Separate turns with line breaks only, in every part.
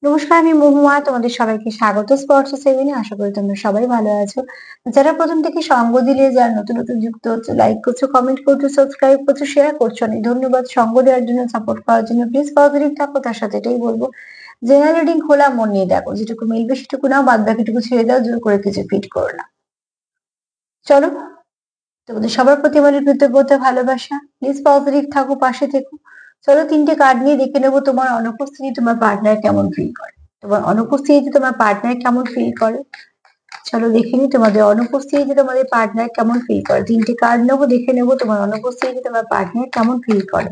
নমস্কার, আমি মহুয়া। তোমাদের সবাইকে স্বাগত স্পর্শ সেভেনে। আশা করি তোমরা সবাই ভালো আছো। যারা প্রথম থেকে সঙ্গ দিলে, যারা নতুন নতুন যুক্ত হচ্ছে, লাইক করছো, কমেন্ট করছো, সাবস্ক্রাইব করছো, শেয়ার করছো, অনেক ধন্যবাদ। সঙ্গ দেওয়ার জন্য, সাপোর্ট করার জন্য। প্লিজ পজিটিভ থাকো। তার সাথে এটাই বলবো, জেনারেল রিডিং খোলা মন নিয়ে দেখো, যেটুকু মিলবে সেটুকু নাও, বাদ বাকিটুকু ছেড়ে দাও, জোর করে কিছু ফিট করো না। চলো, তোমাদের সবার প্রতি আমার কৃতজ্ঞতা, ভালোবাসা। প্লিজ পজিটিভ থাকো, পাশে থেকো। চলো, তিনটে কার্ড নিয়ে দেখে নেবো তোমার অনুপস্থিতি তোমার পার্টনার কেমন ফিল করে। তোমার অনুপস্থিতিতে তোমার পার্টনার কেমন ফিল করে। চলো দেখে নি তোমাদের অনুপস্থিতিতে তোমাদের পার্টনার কেমন ফিল করে। তিনটে কার্ড নেবো, দেখে নেবো তোমার অনুপস্থিতিতে তোমার পার্টনার কেমন ফিল করে।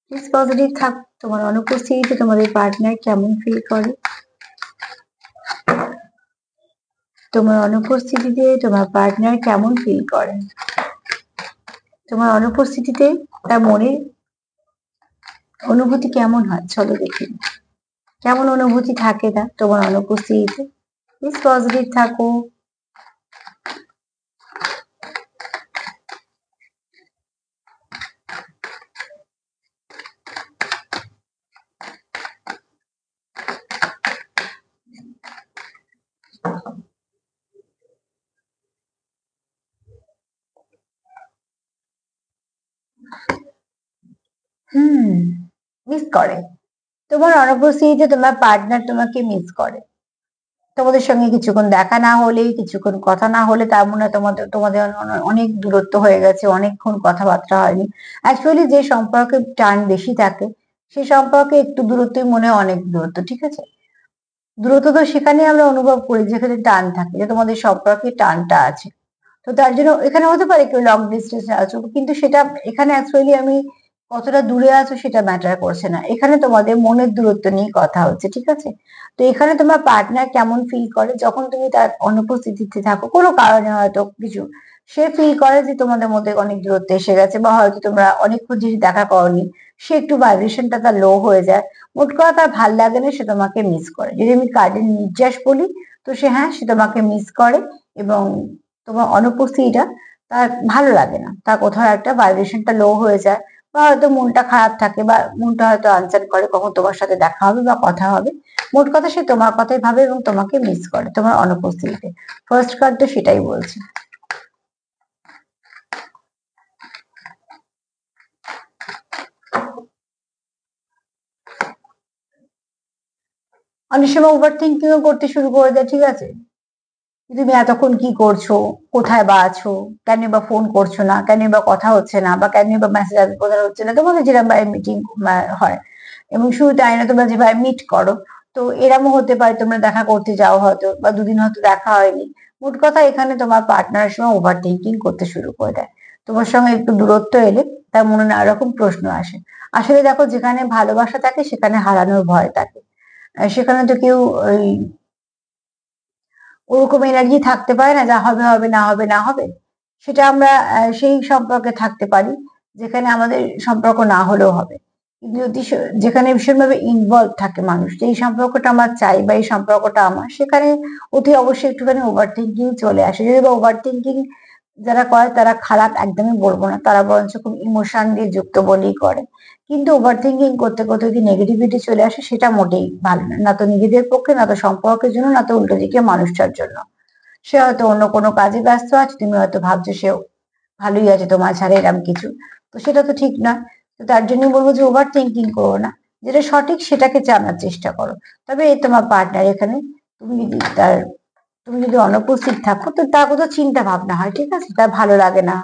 প্লিজ পজিটিভ থাক। তোমার অনুপস্থিতিতে তোমাদের পার্টনার কেমন ফিল করে। তোমার অনুপস্থিতিতে তোমার পার্টনার কেমন ফিল করে। তোমার অনুপস্থিতিতে তার মনের অনুভূতি কেমন হয়। চলো দেখে নি কেমন অনুভূতি থাকে তা তোমার অনুপস্থিতিতে। প্লিজ পজিটিভ থাকো। মিস করে। তোমার অনুপস্থিতিতে তোমার পার্টনার তোমাকে মিস করে। তোমাদের সঙ্গে কিছুক্ষণ দেখা না হলে, কিছুক্ষণ কথা না হলে তার মনে হয় তোমাদের তোমাদের অনেক দূরত্ব হয়ে গেছে, অনেকক্ষণ কথাবার্তা হয়নি। অ্যাকচুয়ালি যে সম্পর্কে টান বেশি থাকে, সে সম্পর্কে একটু দূরত্বই মনে হয় অনেক দূরত্ব, ঠিক আছে। দূরত্ব তো সেখানে আমরা অনুভব করি যেখানে টান থাকে, যে তোমাদের সম্পর্কে টানটা আছে। তো তার জন্য এখানে হতে পারে কেউ লং ডিস্টেন্সে আছো, কিন্তু সেটা এখানে অ্যাকচুয়ালি আমি কতটা দূরে আছো সেটা ম্যাটার করছে না। এখানে তোমাদের মনের দূরত্ব নিয়ে কথা হচ্ছে, ঠিক আছে। তো এখানে তোমার পার্টনার কেমন ফিল করে যখন তুমি তার অনুপস্থিতিতে থাকো, কোনো কারণে হয়তো কিছু, সে ফিল করে যে তোমাদের মধ্যে অনেক দূরত্ব এসে গেছে, বা হয়তো তোমরা অনেকক্ষণ যদি দেখা করনি, সে একটু ভাইব্রেশনটা তার লো হয়ে যায়। মোট কথা তার ভাল লাগে না, সে তোমাকে মিস করে। যদি আমি কার্ডের নির্যাস বলি, তো সে তোমাকে মিস করে। এবং তোমার অনুপস্থিতিটা তার ভালো লাগে না, তার কোথাও একটা ভাইব্রেশনটা লো হয়ে যায়, বা হয়তো মনটা খারাপ থাকে, বা মনটা হয়তো আনচান করে কখন তোমার সাথে দেখা হবে বা কথা হবে। মোট কথা সে তোমার কথাই ভাবে এবং তোমাকে মিস করে তোমার অনুপস্থিতিতে। ফার্স্ট কার্ড তো সেটাই বলছে। অনেক সময় ওভার থিঙ্কিংও করতে শুরু করে দেয়, ঠিক আছে। তুমি এতক্ষণ কি করছো, কোথায় বা আছো, কেন বা ফোন করছো না, কেন বা কথা হচ্ছে না, বা কেন বা মেসেজ আদান প্রদান হচ্ছে না, তোমাদের যেরকম ভাবে মিটিং হয়। এবং শুধু তাই না, তোমরা যেভাবে মিট করো, তো এরমও হতে পারে তোমরা দেখা করতে যাও হয়তো, বা দুদিন হয়তো দেখা হয়নি। মোট কথা এখানে তোমার পার্টনারের সময় ওভার থিঙ্কিং করতে শুরু করে দেয়। তোমার সঙ্গে একটু দূরত্ব এলে তার মনে নানা রকম প্রশ্ন আসে। আসলে দেখো, যেখানে ভালোবাসা থাকে সেখানে হারানোর ভয় থাকে। সেখানে তো কেউ ওই ওরকম এনার্জি থাকতে পারে না, যা হবে হবে, না হবে না হবে। সেটা আমরা সেই সম্পর্কে থাকতে পারি যেখানে আমাদের সম্পর্ক না হলেও হবে। কিন্তু যদি যেখানে ভীষণভাবে ইনভলভ থাকে মানুষ, যে এই সম্পর্কটা আমার চাই বা এই সম্পর্কটা আমার, সেখানে অতি অবশ্যই একটুখানি ওভার থিঙ্কিং চলে আসে। যদি বা ওভার থিঙ্কিং যারা করে তারা খারাপ একদমই বলবো না, তারা বরঞ্চ খুব ইমোশন দিয়ে যুক্ত বলেই করে। কিন্তু ওভার থিঙ্কিং করতে করতে যদি নেগেটিভিটি চলে আসে, সেটা মোটেই ভালো না, না তো নিজেদের পক্ষে, না তো সম্পর্কের জন্য, না তো উল্টো দিকে মানুষটার জন্য। সে হয়তো অন্য কোনো কাজে ব্যস্ত আছে, তুমি হয়তো ভাবছো সে ভালোই আছে তোমার ছাড়া, এরকম কিছু। তো সেটা তো ঠিক নয়। তো তার জন্য বলবো যে ওভার থিঙ্কিং করো না, যেটা সঠিক সেটাকে জানার চেষ্টা করো। তবে এই তোমার পার্টনার এখানে, তুমি যদি তার তুমি যদি অনুপস্থিত থাকো, তো তার কথা চিন্তা ভাবনা হয়, ঠিক আছে, তার ভালো লাগে না,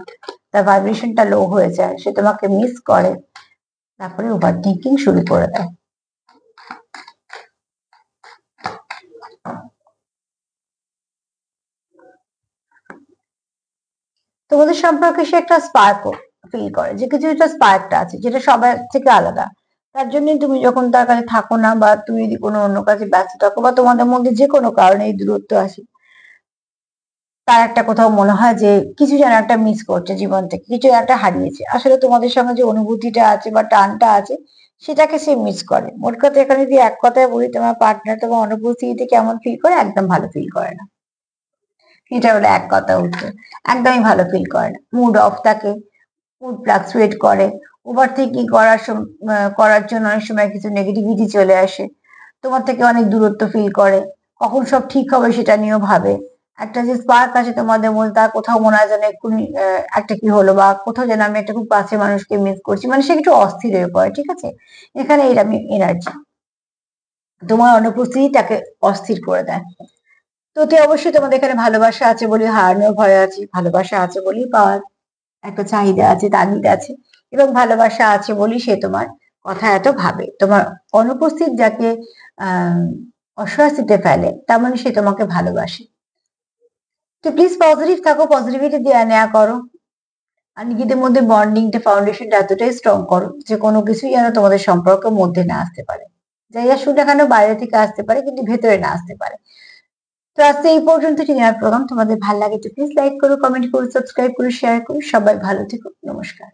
তার ভাইব্রেশনটা লো হয়ে যায়, সে তোমাকে মিস করে, তারপরে ওভার থিঙ্কিং শুরু করে দেয়। তোমাদের সম্পর্কে সে একটা স্পার্ক ফিল করে, যে কিছু একটা স্পার্কটা আছে যেটা সবার থেকে আলাদা। তার জন্য তুমি যখন তার কাছে থাকো না, বা তুমি যদি কোনো অন্য কাজে ব্যস্ত থাকো, বা তোমাদের মধ্যে যে কোনো কারণে এই দূরত্ব আসে, তার একটা কোথাও মনে হয় যে কিছু যেন একটা মিস করছে জীবন থেকে, কিছু একটা হারিয়েছে। আসলে তোমাদের সঙ্গে যে অনুভূতিটা আছে বা টানটা আছে, সেটাকে সে মিস করে। মোট কথা এখানে যদি এক কথায় বলি, তোমার পার্টনার তোমার অনুপস্থিতিতে কেমন ফিল করে, একদম ভালো ফিল করে না। এটা হলো এক কথা উত্তর। একদমই ভালো ফিল করে না, মুড অফ থাকে, মুড ফ্লাকচুয়েট করে। ওভার থিঙ্কিং করার জন্য অনেক সময় কিছু নেগেটিভিটি চলে আসে। তোমার থেকে অনেক দূরত্ব ফিল করে, কখন সব ঠিক হবে সেটা নিয়েও ভাবে। একটা যে স্পার্ক আছে তোমাদের মধ্যে, তার কোথাও মনে হয় যেন এক্ষুনি একটা কি হলো, বা কোথাও যেন আমি একটা খুব কাছের মানুষকে মিস করছি, মানে সে একটু অস্থির হয়ে পড়ে, ঠিক আছে? এখানে এটা আমি এনার্জি তোমার অনুপস্থিতি তাকে অস্থির করে দেয়। তো তুই অবশ্যই তোমাদের এখানে ভালোবাসা আছে বলে হারানোর ভয় আছে, ভালোবাসা আছে বলেই পাওয়ার একটা চাহিদা আছে, তাগিদ আছে, এবং ভালোবাসা আছে বলেই সে তোমার কথা এত ভাবে। তোমার অনুপস্থিত যাকে আহ অস্বস্তিতে ফেলে, তার মানে সে তোমাকে ভালোবাসে। তো প্লিজ পজিটিভ থাকো, পজিটিভিটি দেওয়া নেওয়া করো, আর নিজেদের মধ্যে বন্ডিংটা, ফাউন্ডেশনটা এতটাই স্ট্রং করো যে কোনো কিছুই যেন তোমাদের সম্পর্কের মধ্যে না আসতে পারে। যাই আসুক না কেন বাইরে থেকে আসতে পারে, কিন্তু ভেতরে না আসতে পারে। তো আজকে এই পর্যন্ত ডিনার প্রোগ্রাম। তোমাদের ভালো লাগে তো প্লিজ লাইক করো, কমেন্ট করো, সাবস্ক্রাইব করো, শেয়ার করো। সবাই ভালো থেকো, নমস্কার।